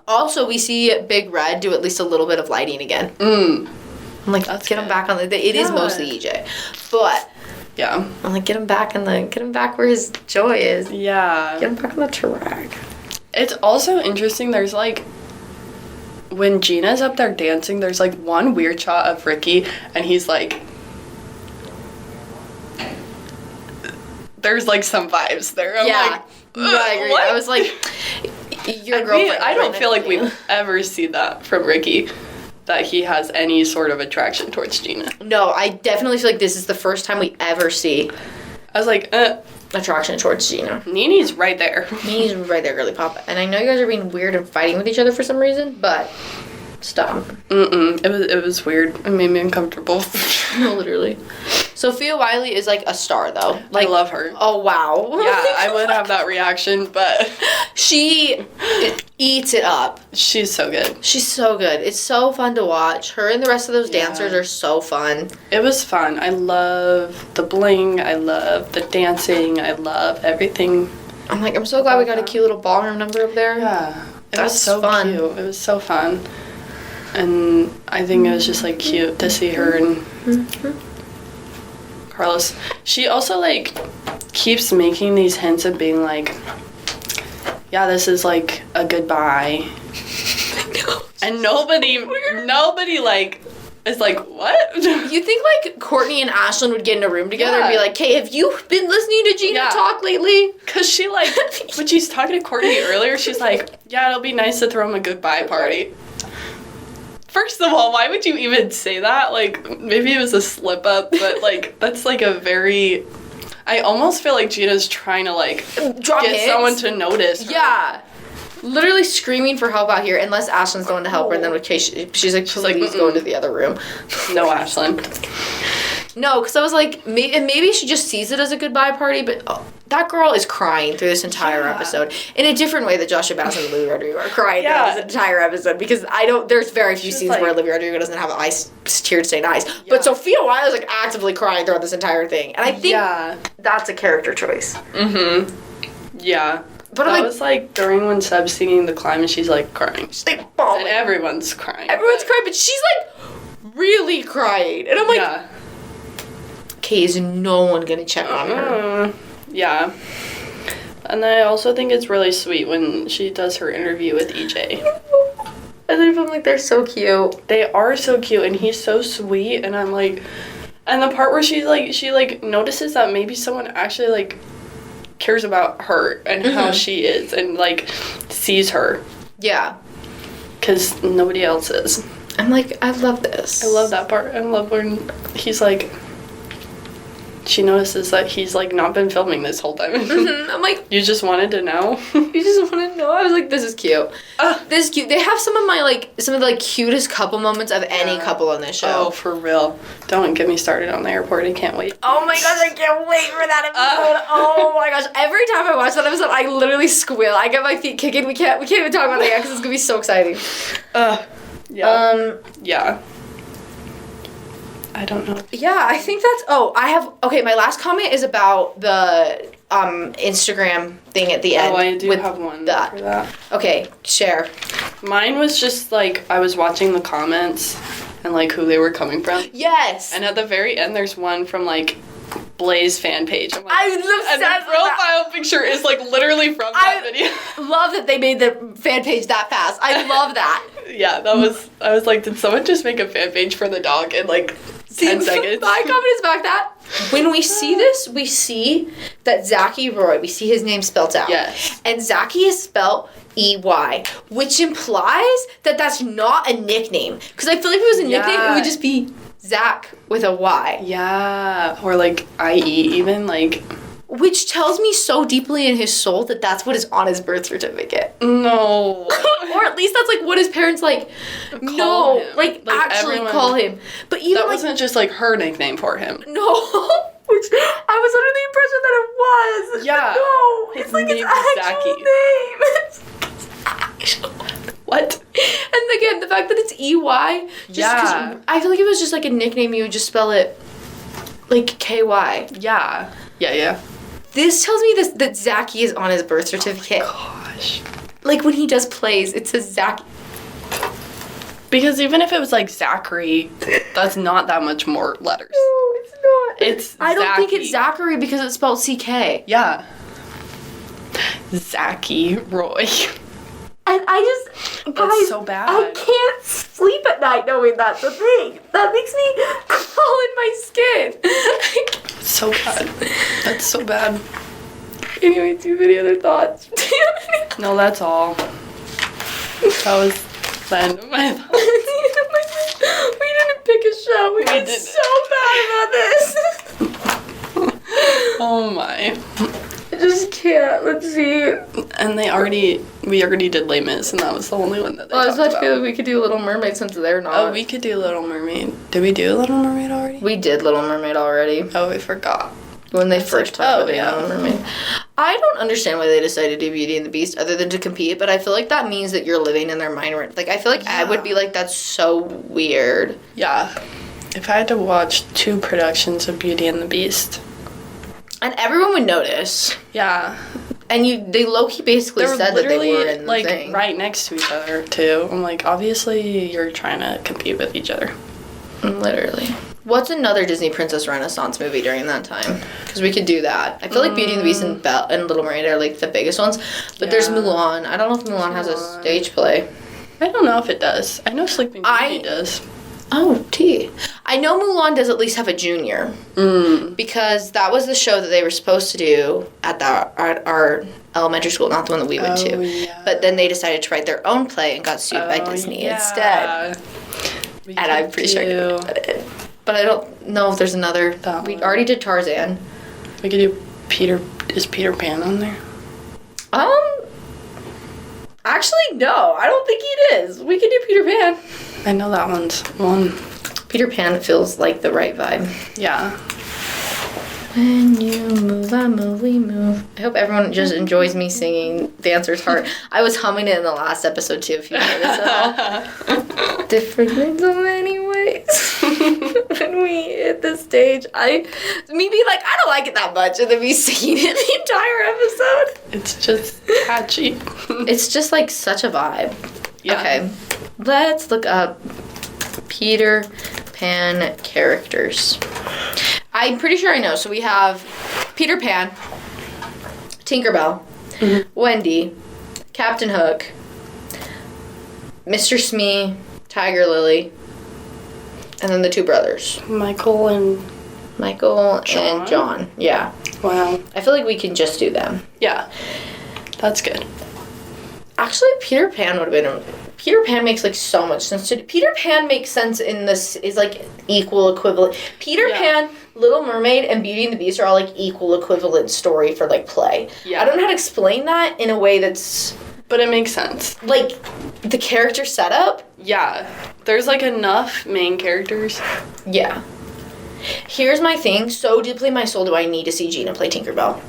Also, we see Big Red do at least a little bit of lighting again. I'm like, let's get him back on the... It is mostly EJ. But... Yeah. I'm like, get him back where his joy is. Yeah. Get him back on the track. It's also interesting, there's like... When Gina's up there dancing, there's like one weird shot of Ricky, and he's like... There's like some vibes there. I'm like, I agree. What? I was like... Your girlfriend. I don't feel like we've ever seen that from Ricky, that he has any sort of attraction towards Gina. No, I definitely feel like this is the first time we ever see I was like, attraction towards Gina. Nini's right there. Nini's right there, girly pop. And I know you guys are being weird and fighting with each other for some reason, but stop. It was weird. It made me uncomfortable. No, literally. Sophia Wiley is like a star, though. Like, I love her. Oh, wow. Yeah, I would have that reaction, but... She eats it up. She's so good. She's so good. It's so fun to watch. Her and the rest of those dancers are so fun. It was fun. I love the bling. I love the dancing. I love everything. I'm like, I'm so glad we got a cute little ballroom number up there. Yeah. It was That's so fun. cute. It was so fun. And I think it was just, like, cute to see her and Carlos. She also, like, keeps making these hints of being, like, yeah, this is, like, a goodbye. And nobody, like, is like, what? You think, like, Courtney and Ashlyn would get in a room together and be like, hey, have you been listening to Gina talk lately? Because she, like, when she's talking to Courtney earlier, she's like, yeah, it'll be nice to throw him a goodbye party. First of all, why would you even say that? Like, maybe it was a slip-up, but, like, that's, like, a very... I almost feel like Gina's trying to, like, get someone to notice her. Yeah. Literally screaming for help out here, unless Ashlyn's going to help her, and then with Kate, she's like, please go into the other room. No, Ashlyn. No, because I was like, maybe she just sees it as a goodbye party, but that girl is crying through this entire episode in a different way that Joshua Bass and Olivia Rodrigo are crying through this entire episode, because there's very few scenes where Olivia Rodrigo doesn't have tear-stained eyes. Yeah. But Sophia Wiley's like actively crying throughout this entire thing, and I think that's a character choice. Yeah. But that was like during when Seb's singing The Climb and she's like crying. She's like bawling. And everyone's crying. Everyone's crying, but she's like really crying. And I'm like, okay, is no one gonna check on her? Yeah. And I also think it's really sweet when she does her interview with EJ. I think I'm like, they're so cute. They are so cute, and he's so sweet, and I'm like, and the part where she notices that maybe someone actually like cares about her and how she is and like sees her. Yeah. Because nobody else is. I'm like, I love this. I love that part. I love when he's like, she notices that he's like not been filming this whole time. I'm like, you just wanted to know? You just wanted to know? I was like, this is cute. This is cute. They have some of the cutest couple moments of any couple on this show. Oh, for real. Don't get me started on the airport. I can't wait. Oh my gosh, I can't wait for that episode. Oh my gosh. Every time I watch that episode, I literally squeal. I get my feet kicking. We can't even talk about it yet because it's going to be so exciting. Yeah. Yeah. I don't know. Yeah, I think that's... Okay, my last comment is about the Instagram thing at the end. Oh, I do have one for that. Okay, share. Mine was just, like, I was watching the comments and, like, who they were coming from. Yes! And at the very end, there's one from, like, Blaze fan page. I'm like, I love and the profile picture is, like, literally from that video. Love that they made the fan page that fast. I love that. Yeah, I was like, did someone just make a fan page for the dog in, like, 10 seconds? My comment is back that when we see this, we see that Zachy Roy, we see his name spelt out. Yes. And Zachy is spelled E-Y, which implies that that's not a nickname. Because I feel like if it was a nickname, it would just be Zach with a Y. Yeah, or like IE even, like... Which tells me so deeply in his soul that that's what is on his birth certificate. No. Or at least that's like what his parents like call him. Like actually everyone, call him. But even that wasn't just like her nickname for him. No. Which I was under the impression that it was. Yeah. No. It's like his actual name. What? And again, the fact that it's EY, just I feel like if it was just like a nickname, you would just spell it like KY. Yeah. Yeah. This tells me that Zachy is on his birth certificate. Oh my gosh. Like when he does plays, it says Zachy. Because even if it was like Zachary, that's not that much more letters. No, it's not. It's I don't think it's Zachary because it's spelled CK. Yeah. Zachy Roy. And I just, guys, that's so bad. I can't sleep at night knowing that's a thing. That makes me crawl in my skin. So bad. That's so bad. Anyway, do you have any other thoughts? No, that's all. That was the end of my thoughts. We didn't pick a show. We did so bad about this. Oh my. I just can't. Let's see. And we already did Les Mis, and that was the only one that they I was about to feel about. like we could do Little Mermaid since they're not. Oh, we could do Little Mermaid. Did we do Little Mermaid already? We did Little Mermaid already. Oh, we forgot. When they first talked about yeah. Little Mermaid. I don't understand why they decided to do Beauty and the Beast other than to compete, but I feel like that means that you're living in their mind. Like, I feel like I would be like, that's so weird. Yeah. If I had to watch 2 productions of Beauty and the Beast. And everyone would notice. Yeah. And they low-key basically said that they were in the like, thing. right next to each other, too. I'm like, obviously you're trying to compete with each other. Literally. What's another Disney Princess Renaissance movie during that time? Because we could do that. I feel like Beauty and the Beast and Little Mermaid are like the biggest ones. But there's Mulan. I don't know if Mulan has a stage play. I don't know if it does. I know Sleeping Beauty does. Oh, I know Mulan does at least have a junior. Because that was the show that they were supposed to do at our elementary school, not the one that we went to. Yeah. But then they decided to write their own play and got sued by Disney instead. And I'm pretty sure I got it. But I don't know if there's another. We already did Tarzan. We could do Peter. Is Peter Pan on there? Actually, no. I don't think it is. We could do Peter Pan. I know that one's one. Peter Pan feels like the right vibe. Yeah. When you move, I move, we move. I hope everyone just enjoys me singing Dancer's Heart. I was humming it in the last episode, too, if you noticed at all. Different in so many ways. When we hit the stage, me being like, I don't like it that much, and then me singing it the entire episode. It's just catchy. It's just, like, such a vibe. Yeah. Okay. Let's look up Peter Pan characters. I'm pretty sure I know. So we have Peter Pan, Tinkerbell, Wendy, Captain Hook, Mr. Smee, Tiger Lily, and then the 2 brothers. Michael and John. Yeah. Wow. I feel like we can just do them. Yeah. That's good. Actually, Peter Pan would have been Peter Pan makes, like, so much sense. Peter Pan makes sense in this, is, like, equal equivalent. Peter Pan, Little Mermaid, and Beauty and the Beast are all, like, equal equivalent story for, like, play. Yeah. I don't know how to explain that in a way that's... But it makes sense. Like, the character setup? Yeah. There's, like, enough main characters. Yeah. Here's my thing. So deeply in my soul do I need to see Gina play Tinkerbell.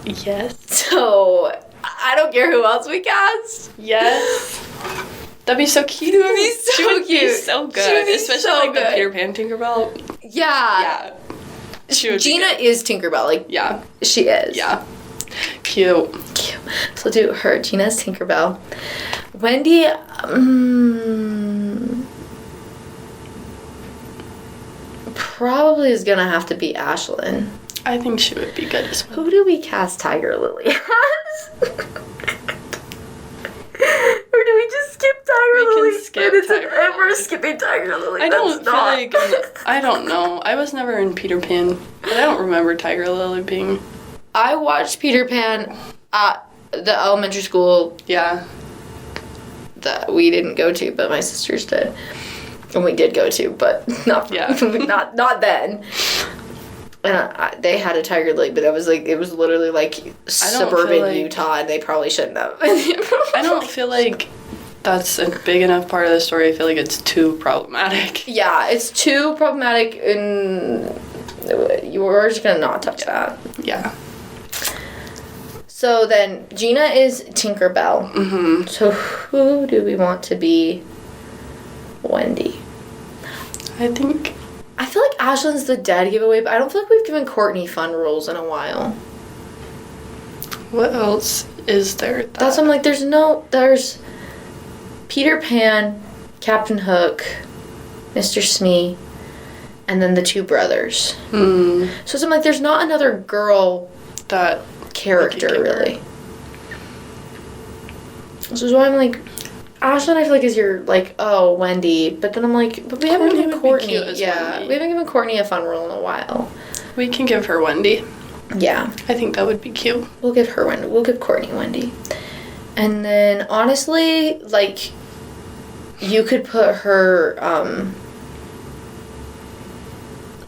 Yes. So... I don't care who else we cast. Yes. That'd be so cute. It would be so She would cute. be so She good. would be Especially so like good. the Peter Pan Tinkerbell. Yeah. Yeah. She would Gina be good. is Tinkerbell. Like, Yeah. she is. Yeah. Cute. Cute. So we'll do her. Gina's Tinkerbell. Wendy, probably is gonna have to be Ashlyn. I think she would be good as well. Who do we cast Tiger Lily as? Or do we just skip Tiger We can Lily? skip And Tiger we're Lily. skipping Tiger Lily. I don't That's feel not- like I don't know. I was never in Peter Pan, but I don't remember Tiger Lily being. I watched Peter Pan at the elementary school Yeah. that we didn't go to, but my sisters did. And we did go to, but not Yeah. not then. And they had a Tiger Lily, but it was literally like suburban like- Utah, and they probably shouldn't have. I don't feel like that's a big enough part of the story. I feel like it's too problematic. Yeah, it's too problematic, and we're just gonna not touch that. Yeah. So then, Gina is Tinkerbell. Mm-hmm. So who do we want to be Wendy? I think. I feel like Ashlyn's the dead giveaway, but I don't feel like we've given Courtney fun roles in a while. What else is there? That's why I'm like, there's Peter Pan, Captain Hook, Mr. Smee, and then the two brothers. So I'm like, there's not another girl that character, give her. really. This is why I'm like, Ashlyn, I feel like is your, like, oh, Wendy. But then I'm like, but we haven't Courtney given would be Courtney. cute as Yeah, Wendy. we haven't given Courtney a fun role in a while. We can give her Wendy. Yeah, I think that would be cute. we'll give her Wendy. We'll give Courtney Wendy. And then, honestly, like, you could put her,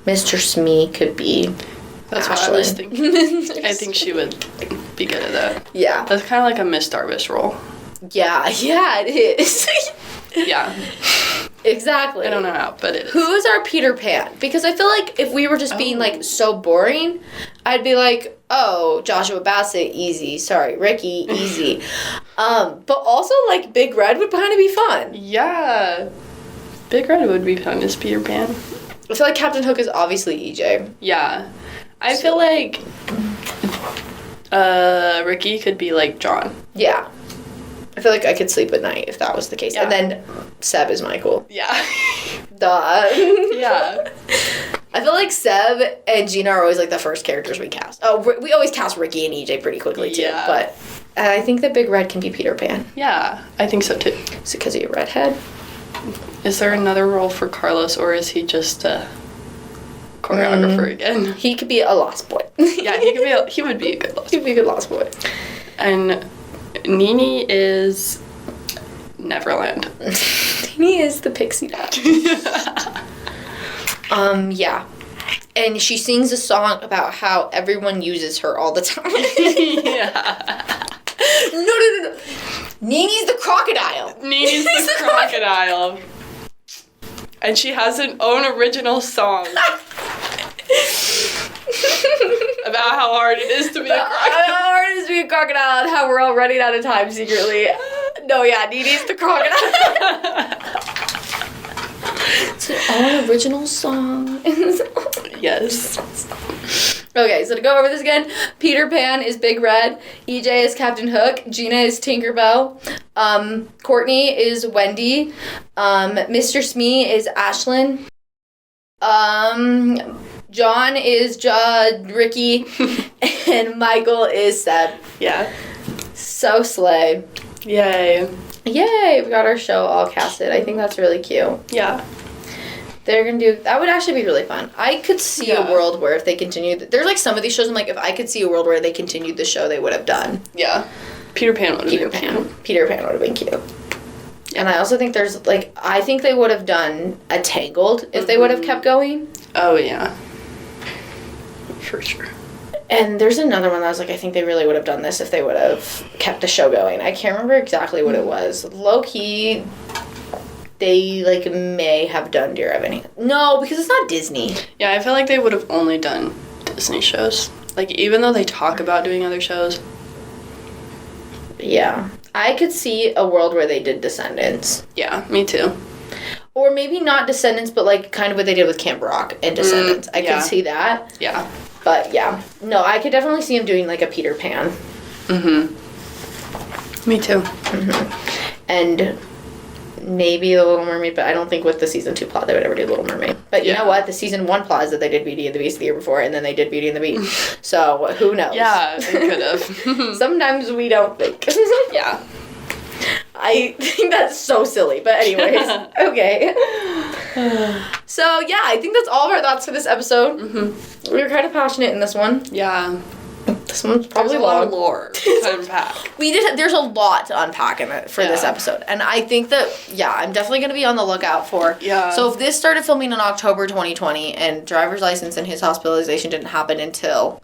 Mr. Smee could be That's Ashlyn. what I was thinking. I think she would be good at that. Yeah. That's kind of like a Miss Darvish role. Yeah, it is. Yeah. Exactly. I don't know how, but it is. Who is our Peter Pan? Because I feel like if we were just being, like, so boring, I'd be like, oh, Joshua Bassett, easy. Sorry, Ricky, easy. But also, like, Big Red would kind of be fun. Yeah. Big Red would be fun as Peter Pan. I feel like Captain Hook is obviously EJ. Yeah. I feel like Ricky could be like John. Yeah. I feel like I could sleep at night if that was the case. Yeah. And then Seb is Michael. Yeah. Duh. Yeah. I feel like Seb and Gina are always, like, the first characters we cast. Oh, we always cast Ricky and EJ pretty quickly, too. Yeah. But I think that Big Red can be Peter Pan. Yeah, I think so too. Is it because of your redhead? Is there another role for Carlos, or is he just a choreographer again? He could be a lost boy. Yeah, he would be a good lost. He'd be a good lost boy. And Nini is Neverland. He is the pixie dust. Yeah. And she sings a song about how everyone uses her all the time. Yeah. No. Nini's the crocodile. Nini's the crocodile. And she has an own original song about how hard it is to be a crocodile. How hard it is to be a crocodile and how we're all running out of time secretly. No, yeah, Nini's the crocodile. It's an own original song. Yes. Okay, so to go over this again, Peter Pan is Big Red, EJ is Captain Hook, Gina is Tinkerbell, Courtney is Wendy, Mr. Smee is Ashlyn, John is Ricky, and Michael is Seb. Yeah. So slay. Yay. Yay, we got our show all casted. I think that's really cute. Yeah. They're gonna do that would actually be really fun. I could see Yeah. a world where if they continued there's like some of these shows I'm like if I could see a world where they continued the show they would have done. Yeah. Peter Pan would have Peter been Pan. cute. Peter Pan would have been cute. And I also think there's like I think they would have done a Tangled if they would have kept going. Oh, yeah. For sure. And there's another one that I was like, I think they really would have done this if they would have kept the show going. I can't remember exactly what it was. Low key, they like may have done Dear Evan. No, because it's not Disney. Yeah, I feel like they would have only done Disney shows. Like, even though they talk about doing other shows. Yeah. I could see a world where they did Descendants. Yeah, me too. Or maybe not Descendants, but, like, kind of what they did with Camp Rock and Descendants. I could see that. Yeah. But, yeah. No, I could definitely see him doing, like, a Peter Pan. Me too. And maybe The Little Mermaid, but I don't think with the season 2 plot they would ever do Little Mermaid. But you know what? The season 1 plot is that they did Beauty and the Beast the year before, and then they did Beauty and the Beast. So, who knows? Yeah, they could have. Sometimes we don't think. Yeah. I think that's so silly, but anyways, okay. So, yeah, I think that's all of our thoughts for this episode. We were kind of passionate in this one. Yeah. This one's probably There's a lot of lore to unpack. There's a lot to unpack in it for this episode. And I think that, I'm definitely going to be on the lookout for. Yeah. So if this started filming in October 2020 and driver's license and his hospitalization didn't happen until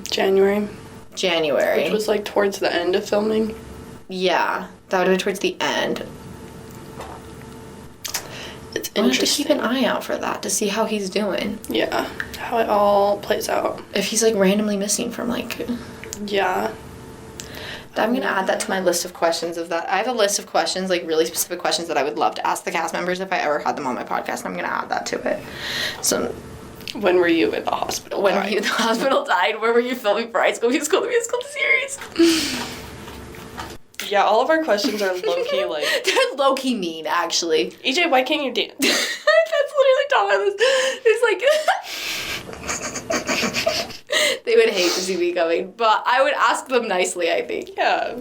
January. Which was like towards the end of filming. Yeah. That would have been towards the end. It's We'll have to interesting. keep an eye out for that to see how he's doing. Yeah. How it all plays out. If he's, like, randomly missing from, like... Yeah. I'm going to add that to my list of questions of that. I have a list of questions, like, really specific questions that I would love to ask the cast members if I ever had them on my podcast, and I'm going to add that to it. So... When were you in the hospital? When were you in the hospital died? Where were you filming for High School Musical, the musical series? Yeah, all of our questions are low-key, like... They're low-key mean, actually. EJ, why can't you dance? That's literally Tom on this. It's like... They would hate to see me coming, but I would ask them nicely, I think. Yeah.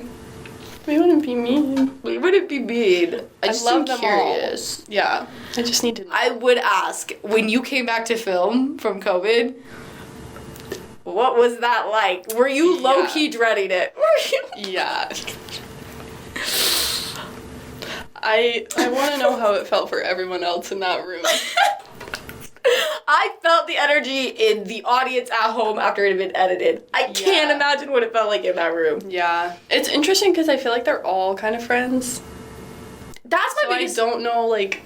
We wouldn't be mean. We wouldn't be mean. I just love am them curious. all. Yeah. I just need to know. I would ask, when you came back to film from COVID, what was that like? Were you low-key dreading it? Yeah. I want to know how it felt for everyone else in that room. I felt the energy in the audience at home after it had been edited. I can't imagine what it felt like in that room. Yeah. It's interesting because I feel like they're all kind of friends. That's my biggest... I don't know, like,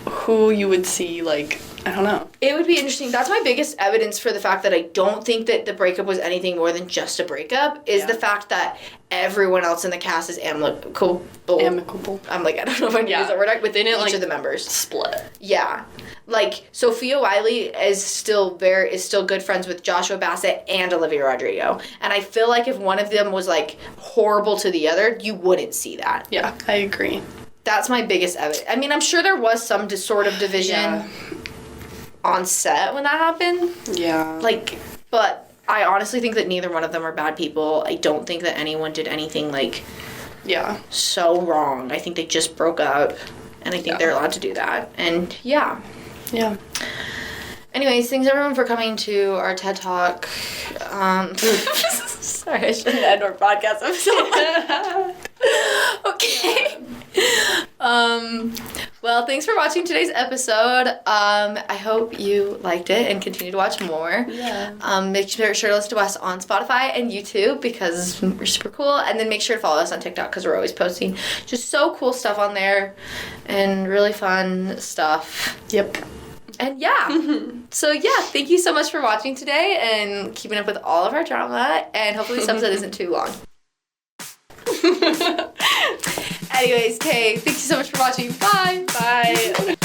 who you would see, like... I don't know. It would be interesting. That's my biggest evidence for the fact that I don't think that the breakup was anything more than just a breakup, is the fact that everyone else in the cast is amicable. I'm like, I don't know if I can use that word. Within each of the members. Split. Yeah. Like, Sophia Wiley is still good friends with Joshua Bassett and Olivia Rodrigo. And I feel like if one of them was, like, horrible to the other, you wouldn't see that. Yeah, I agree. That's my biggest evidence. I mean, I'm sure there was some sort of division on set when that happened. Yeah. Like, but I honestly think that neither one of them are bad people. I don't think that anyone did anything, like, so wrong. I think they just broke up, and I think they're allowed to do that. And, Yeah. Anyways, thanks everyone for coming to our TED Talk. Sorry, I shouldn't end our podcast episode. Okay. Well, thanks for watching today's episode. I hope you liked it and continue to watch more. Yeah. Make sure to listen to us on Spotify and YouTube because we're super cool. And then make sure to follow us on TikTok because we're always posting just so cool stuff on there and really fun stuff. Yep. And so thank you so much for watching today and keeping up with all of our drama. And hopefully this episode isn't too long. Anyways, okay, thank you so much for watching. Bye. Bye.